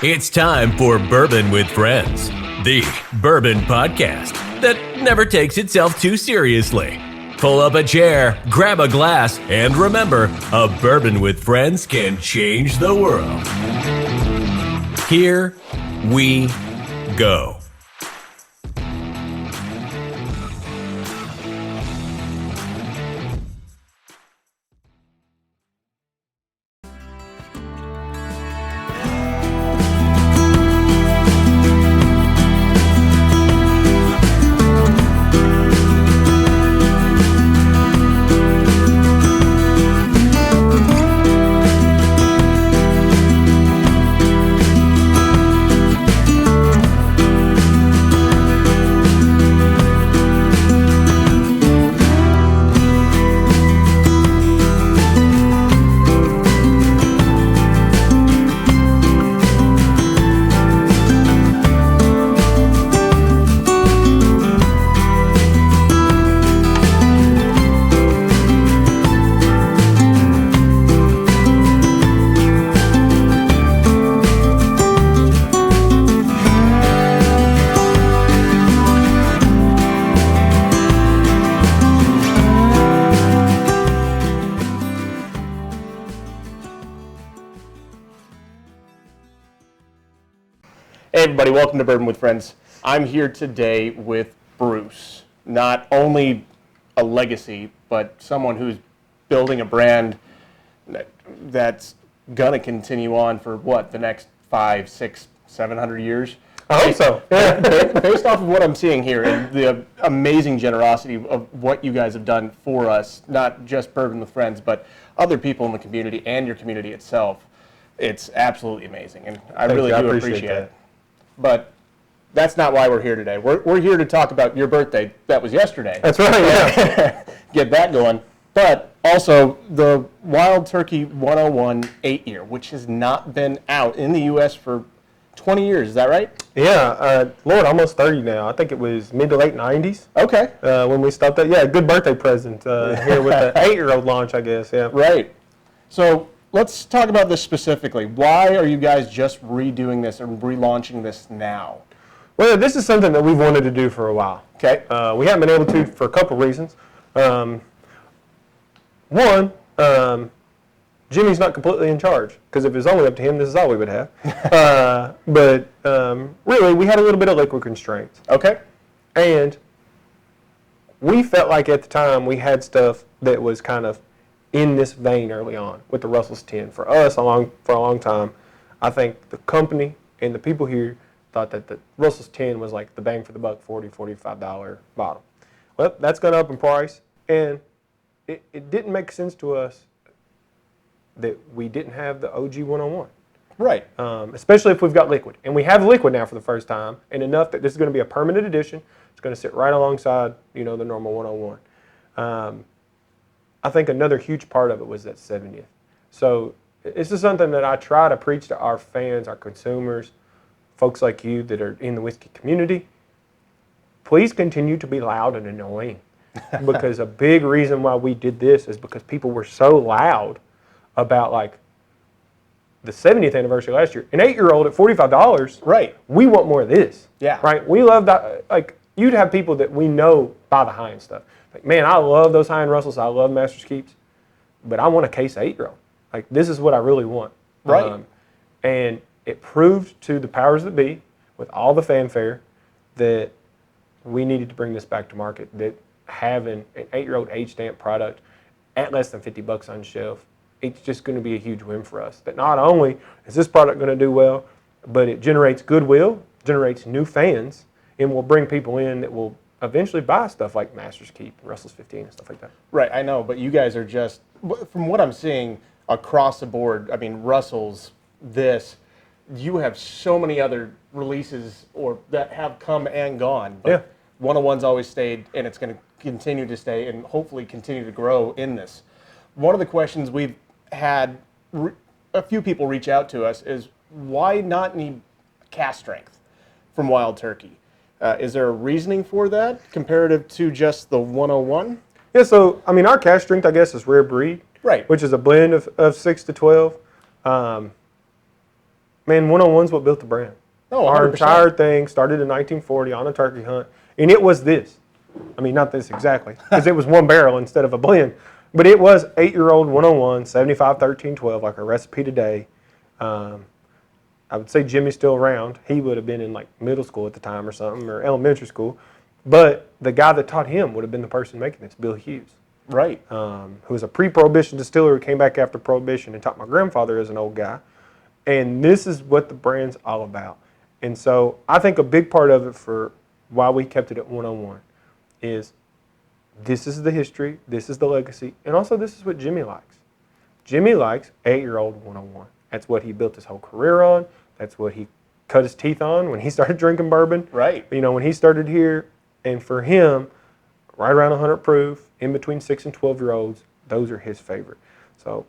It's time for Bourbon with Friends, the bourbon podcast that never takes itself too seriously. Pull up a chair, grab a glass, and remember, a bourbon with friends can change the world. Here we go. Hey everybody, welcome to Bourbon with Friends. I'm here today with Bruce. Not only a legacy, but someone who's building a brand that's gonna continue on for what, the next 500, 600, 700 years? I hope so. Based off of what I'm seeing here and the amazing generosity of what you guys have done for us, not just Bourbon with Friends, but other people in the community and your community itself, it's absolutely amazing. And I really do appreciate it. But that's not why we're here today. We're here to talk about your birthday. That was yesterday. That's right, yeah. Get that going. But also the Wild Turkey 101 8-year, which has not been out in the U.S. for 20 years. Is that right? Yeah, Lord, almost 30 now. I think it was mid to late 90s. Okay. When we stopped that. Yeah, good birthday present here with the 8-year-old launch, I guess, yeah. Right. So let's talk about this specifically. Why are you guys just redoing this and relaunching this now? Well, this is something that we've wanted to do for a while. Okay. We haven't been able to for a couple reasons. One, Jimmy's not completely in charge, because if it was only up to him, this is all we would have. But really, we had a little bit of liquid constraints. Okay. And we felt like at the time we had stuff that was kind of in this vein early on with the Russell's 10. For us, for a long time, I think the company and the people here thought that the Russell's 10 was like the bang for the buck, $40, $45 bottle. Well, that's gone up in price, and it didn't make sense to us that we didn't have the OG 101. Right. Especially if we've got liquid. And we have liquid now for the first time, and enough that this is going to be a permanent edition. It's going to sit right alongside, the normal 101. I think another huge part of it was that 70th. So this is something that I try to preach to our fans, our consumers, folks like you that are in the whiskey community. Please continue to be loud and annoying, because a big reason why we did this is because people were so loud about like the 70th anniversary last year. An 8-year-old at $45. Right. We want more of this. Yeah. Right. We love that. Like, you'd have people that we know buy the high-end stuff. Like, man, I love those high-end Russells. I love Master's Keeps, but I want a case of 8-year-old. Like, this is what I really want. Right. And it proved to the powers that be, with all the fanfare, that we needed to bring this back to market. That having an 8-year-old age stamp product at less than $50 on shelf, it's just going to be a huge win for us. That not only is this product going to do well, but it generates goodwill, generates new fans, and will bring people in that will eventually buy stuff like Master's Keep, Russell's 15, and stuff like that. Right, I know, but you guys are just, from what I'm seeing across the board, I mean, Russell's, you have so many other releases that have come and gone. But yeah. 101's always stayed, and it's going to continue to stay and hopefully continue to grow in this. One of the questions we've had a few people reach out to us is, why not need cask strength from Wild Turkey? Is there a reasoning for that comparative to just the 101? Yeah, so, I mean, our cask strength, I guess, is rare breed. Right. Which is a blend of 6 to 12. Man, 101's what built the brand. Oh, Our 100%. entire thing started in 1940 on a turkey hunt, and it was this. I mean, not this exactly, because it was one barrel instead of a blend. But it was 8-year-old 101, 75, 13, 12, like our recipe today. I would say Jimmy's still around. He would have been in like middle school at the time or something, or elementary school. But the guy that taught him would have been the person making this, Bill Hughes, Right. who was a pre-Prohibition distiller who came back after Prohibition and taught my grandfather as an old guy. And this is what the brand's all about. And so I think a big part of it for why we kept it at 101 is this is the history, this is the legacy, and also this is what Jimmy likes. Jimmy likes 8-year-old 101. That's what he built his whole career on. That's what he cut his teeth on when he started drinking bourbon. Right. You know, when he started here. And for him, right around 100 proof, in between 6 and 12-year-olds, those are his favorite. So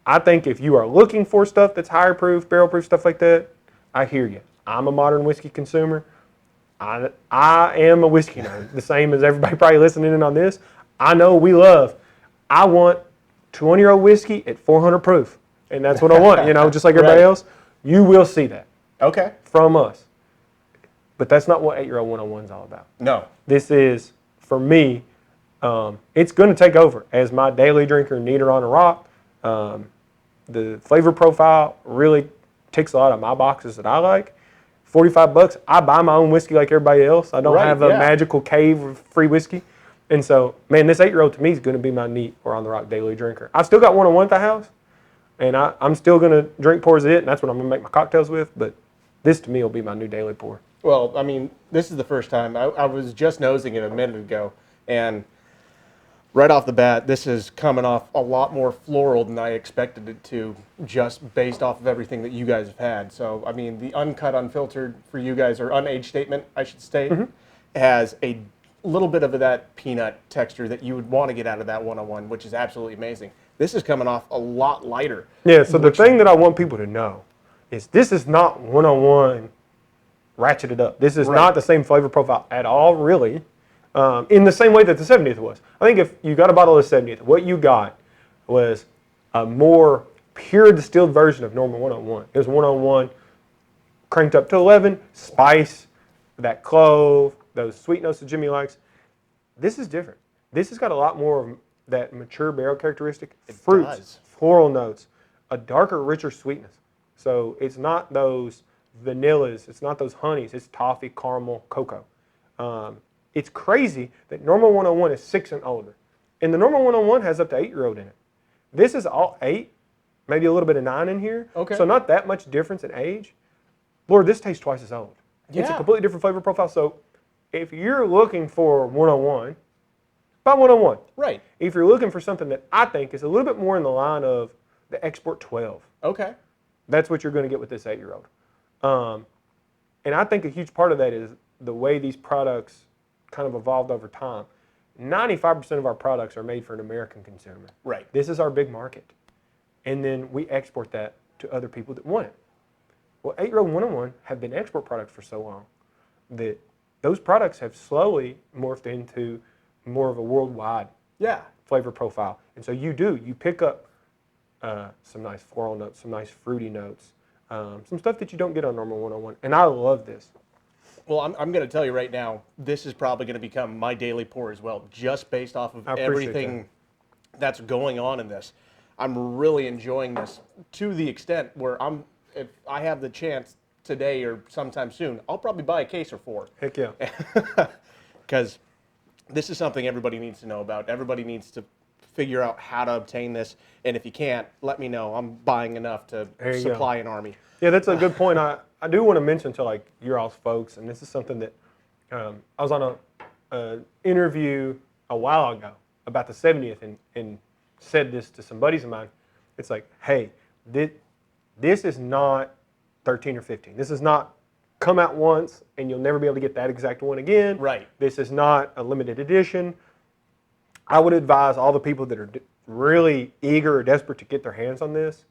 I think if you are looking for stuff that's higher proof, barrel proof, stuff like that, I hear you. I'm a modern whiskey consumer. I am a whiskey nerd, the same as everybody probably listening in on this. I know we love. I want 20-year-old whiskey at 400 proof, and that's what I want. You know, just like everybody Right. else. You will see that Okay. from us. But that's not what 8-year-old 101 is all about. No. This is, for me, it's going to take over as my daily drinker, Neater on a Rock. The flavor profile really ticks a lot of my boxes that I like. $45, I buy my own whiskey like everybody else. I don't Right, have a yeah. magical cave of free whiskey. And so, man, this 8-year-old to me is going to be my neat or on the rock daily drinker. I've still got 101 at the house, and I'm still going to drink pours of it, and that's what I'm going to make my cocktails with. But this to me will be my new daily pour. Well, I mean, this is the first time. I was just nosing it a minute ago, and right off the bat, this is coming off a lot more floral than I expected it to, just based off of everything that you guys have had. So, I mean, the uncut, unfiltered for you guys, or unaged statement, I should state, has a little bit of that peanut texture that you would want to get out of that 101, which is absolutely amazing. This is coming off a lot lighter. Yeah, so the thing that I want people to know is this is not 101 ratcheted up. This is Right. not the same flavor profile at all, really, in the same way that the 70th was. I think if you got a bottle of 70th, what you got was a more pure distilled version of normal 101. It was 101 cranked up to 11, spice, that clove, those sweet notes that Jimmy likes. This is different. This has got a lot more of that mature barrel characteristic, fruits, does. floral notes, a darker, richer sweetness. So it's not those vanillas, it's not those honeys, it's toffee, caramel, cocoa. It's crazy that normal 101 is 6 and older. And the normal 101 has up to 8-year-old in it. This is all 8, maybe a little bit of 9 in here. Okay. So not that much difference in age. Lord, this tastes twice as old. It's a Yeah. completely different flavor profile. So if you're looking for 101, buy 101. Right. If you're looking for something that I think is a little bit more in the line of the Export 12, Okay. that's what you're going to get with this 8-year-old. And I think a huge part of that is the way these products kind of evolved over time. 95% of our products are made for an American consumer. Right. This is our big market. And then we export that to other people that want it. Well, 8-year-old 101 have been export products for so long that those products have slowly morphed into more of a worldwide Yeah. flavor profile. And so you pick up some nice floral notes, some nice fruity notes, some stuff that you don't get on normal 101. And I love this. Well, I'm going to tell you right now, this is probably going to become my daily pour as well, just based off of I appreciate everything that's going on in this. I'm really enjoying this to the extent where if I have the chance today or sometime soon, I'll probably buy a case or 4. Heck yeah. Because this is something everybody needs to know about. Everybody needs to figure out how to obtain this. And if you can't, let me know. I'm buying enough to There you supply an army. Yeah, that's a good point. I do want to mention to like your all's folks, and this is something that I was on a interview a while ago about the 70th and said this to some buddies of mine. It's like, hey, this is not 13 or 15. This is not come out once and you'll never be able to get that exact one again. Right. This is not a limited edition. I would advise all the people that are really eager or desperate to get their hands on this,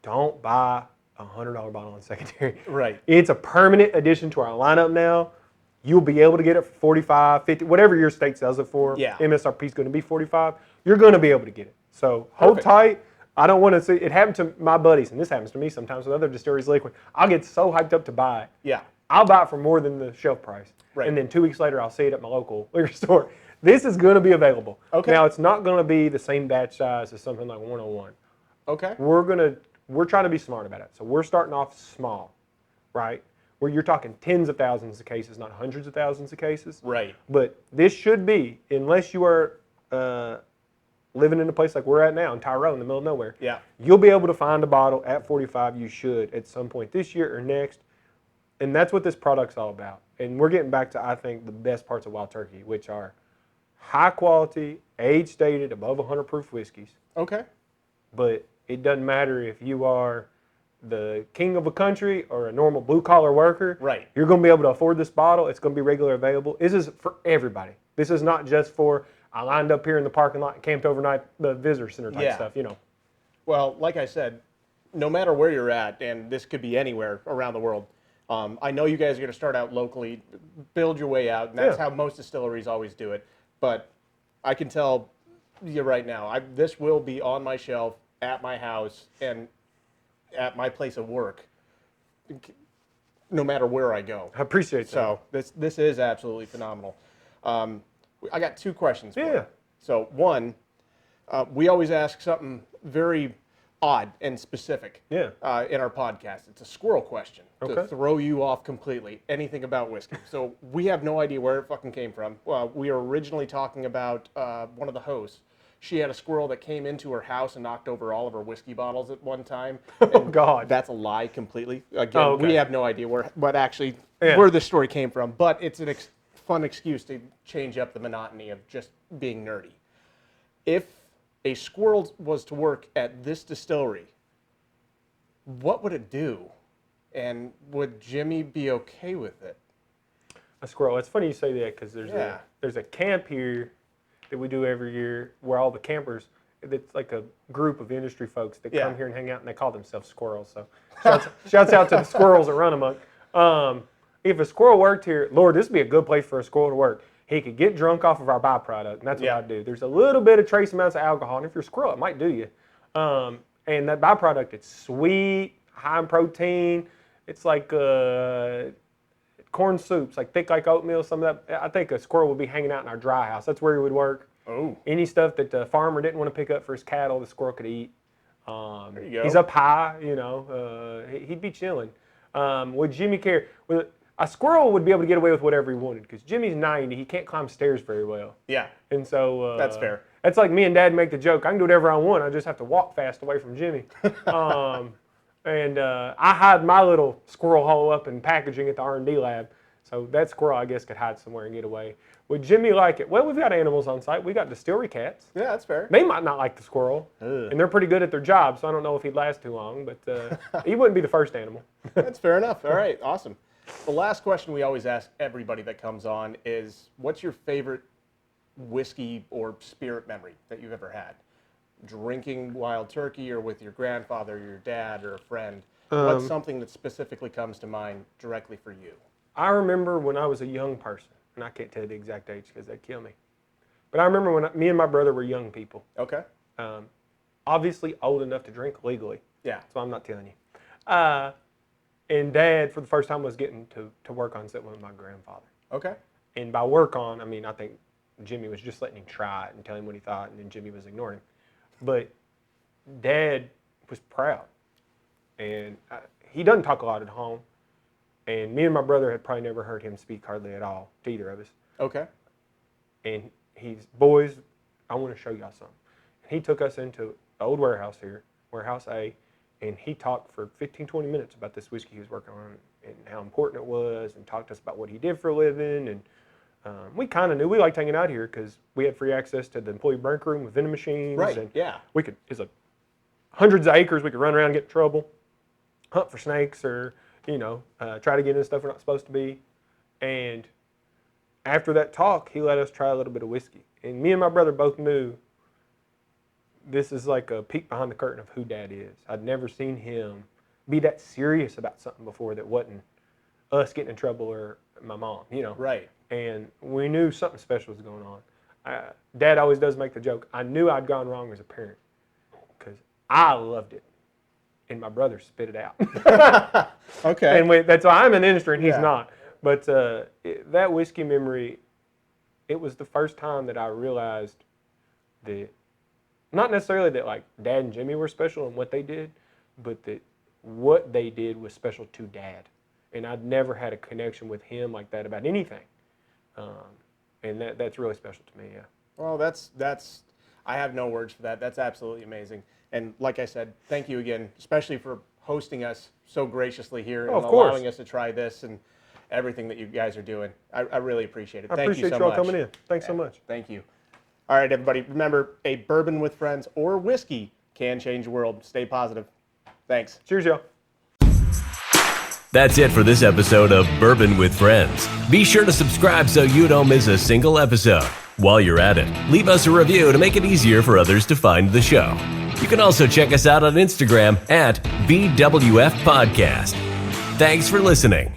don't buy a $100 bottle on secondary. Right. It's a permanent addition to our lineup now. You'll be able to get it for 45, 50, whatever your state sells it for. Yeah. MSRP is going to be 45. You're going to be able to get it. So hold Perfect. tight. I don't want to see it happen to my buddies, and this happens to me sometimes with other distilleries liquid. I'll get so hyped up to buy it. Yeah. I'll buy it for more than the shelf price. Right. And then 2 weeks later, I'll see it at my local liquor store. This is going to be available. Okay. Now, it's not going to be the same batch size as something like 101. Okay. We're trying to be smart about it. So we're starting off small, right? Where you're talking tens of thousands of cases, not hundreds of thousands of cases. Right. But this should be, unless you are living in a place like we're at now in Tyrone, in the middle of nowhere. Yeah. You'll be able to find a bottle at 45. You should at some point this year or next. And that's what this product's all about. And we're getting back to, I think, the best parts of Wild Turkey, which are high quality, age stated, above 100 proof whiskeys. Okay. But it doesn't matter if you are the king of a country or a normal blue collar worker. Right. You're going to be able to afford this bottle. It's going to be regularly available. This is for everybody. This is not just for, I lined up here in the parking lot and camped overnight, the visitor center type stuff, you know. Well, like I said, no matter where you're at, and this could be anywhere around the world, I know you guys are going to start out locally, build your way out, and that's how most distilleries always do it. But I can tell you right now, this will be on my shelf at my house and at my place of work, no matter where I go. I appreciate that. So this is absolutely phenomenal. I got 2 questions for you. So one, we always ask something very odd and specific in our podcast. It's a squirrel question to throw you off completely. Anything about whiskey. So we have no idea where it fucking came from. We were originally talking about one of the hosts. She had a squirrel that came into her house and knocked over all of her whiskey bottles at one time. Oh, God. That's a lie completely. Again, we have no idea where this story came from, but it's a fun excuse to change up the monotony of just being nerdy. If a squirrel was to work at this distillery, what would it do? And would Jimmy be okay with it? A squirrel. It's funny you say that because there's a camp here that we do every year where all the campers, it's like a group of industry folks that come here and hang out, and they call themselves squirrels. So shouts out to the squirrels that run amok. If a squirrel worked here, Lord, this would be a good place for a squirrel to work. He could get drunk off of our byproduct, and that's what I do. There's a little bit of trace amounts of alcohol, and if you're a squirrel, it might do you. And that byproduct, it's sweet, high in protein. It's like corn soups, like thick like oatmeal. Some of that, I think a squirrel would be hanging out in our dry house. That's where he would work. Oh. Any stuff that the farmer didn't want to pick up for his cattle, the squirrel could eat. There you go. He's up high, you know. He'd be chilling. Would Jimmy care? A squirrel would be able to get away with whatever he wanted because Jimmy's 90. He can't climb stairs very well. Yeah. And so that's fair. That's like me and Dad make the joke. I can do whatever I want. I just have to walk fast away from Jimmy. And I hide my little squirrel hole up in packaging at the R&D lab. So that squirrel, I guess, could hide somewhere and get away. Would Jimmy like it? Well, we've got animals on site. We got distillery cats. Yeah, that's fair. They might not like the squirrel. And they're pretty good at their job, so I don't know if he'd last too long. But he wouldn't be the first animal. That's fair enough. All right, awesome. The last question we always ask everybody that comes on is, what's your favorite whiskey or spirit memory that you've ever had? Drinking Wild Turkey or with your grandfather, or your dad, or a friend? What's something that specifically comes to mind directly for you? I remember when I was a young person, and I can't tell you the exact age because they'd kill me. But I remember when me and my brother were young people. Okay. Obviously old enough to drink legally. Yeah. So I'm not telling you. And Dad, for the first time, was getting to work on something with my grandfather. Okay. And by work on, I mean, I think Jimmy was just letting him try it and tell him what he thought, and then Jimmy was ignoring him. But Dad was proud. And he doesn't talk a lot at home. And me and my brother had probably never heard him speak hardly at all to either of us. Okay. And he's, boys, I want to show y'all something. And he took us into the old warehouse here, Warehouse A, and he talked for 15, 20 minutes about this whiskey he was working on and how important it was, and talked to us about what he did for a living. And we kind of knew. We liked hanging out here because we had free access to the employee break room with vending machines. Right, and yeah. It's hundreds of acres. We could run around and get in trouble, hunt for snakes, or, try to get into stuff we're not supposed to be. And after that talk, he let us try a little bit of whiskey. And me and my brother both knew this is like a peek behind the curtain of who Dad is. I'd never seen him be that serious about something before that wasn't us getting in trouble or my mom, Right. And we knew something special was going on. Dad always does make the joke, I knew I'd gone wrong as a parent because I loved it, and my brother spit it out. Okay. And that's why I'm in the industry and he's Yeah. not. But that whiskey memory, it was the first time that I realized that, not necessarily that like Dad and Jimmy were special in what they did, but that what they did was special to Dad. And I'd never had a connection with him like that about anything. And that's really special to me, yeah. Well, that's I have no words for that. That's absolutely amazing. And like I said, thank you again, especially for hosting us so graciously here and of course. allowing us to try this and everything that you guys are doing. I really appreciate it. I Thank you appreciate so you all much. coming in. Thanks so much. Thank you. All right, everybody. Remember, a bourbon with friends or whiskey can change the world. Stay positive. Thanks. Cheers, y'all. That's it for this episode of Bourbon with Friends. Be sure to subscribe so you don't miss a single episode. While you're at it, leave us a review to make it easier for others to find the show. You can also check us out on Instagram at BWF Podcast. Thanks for listening.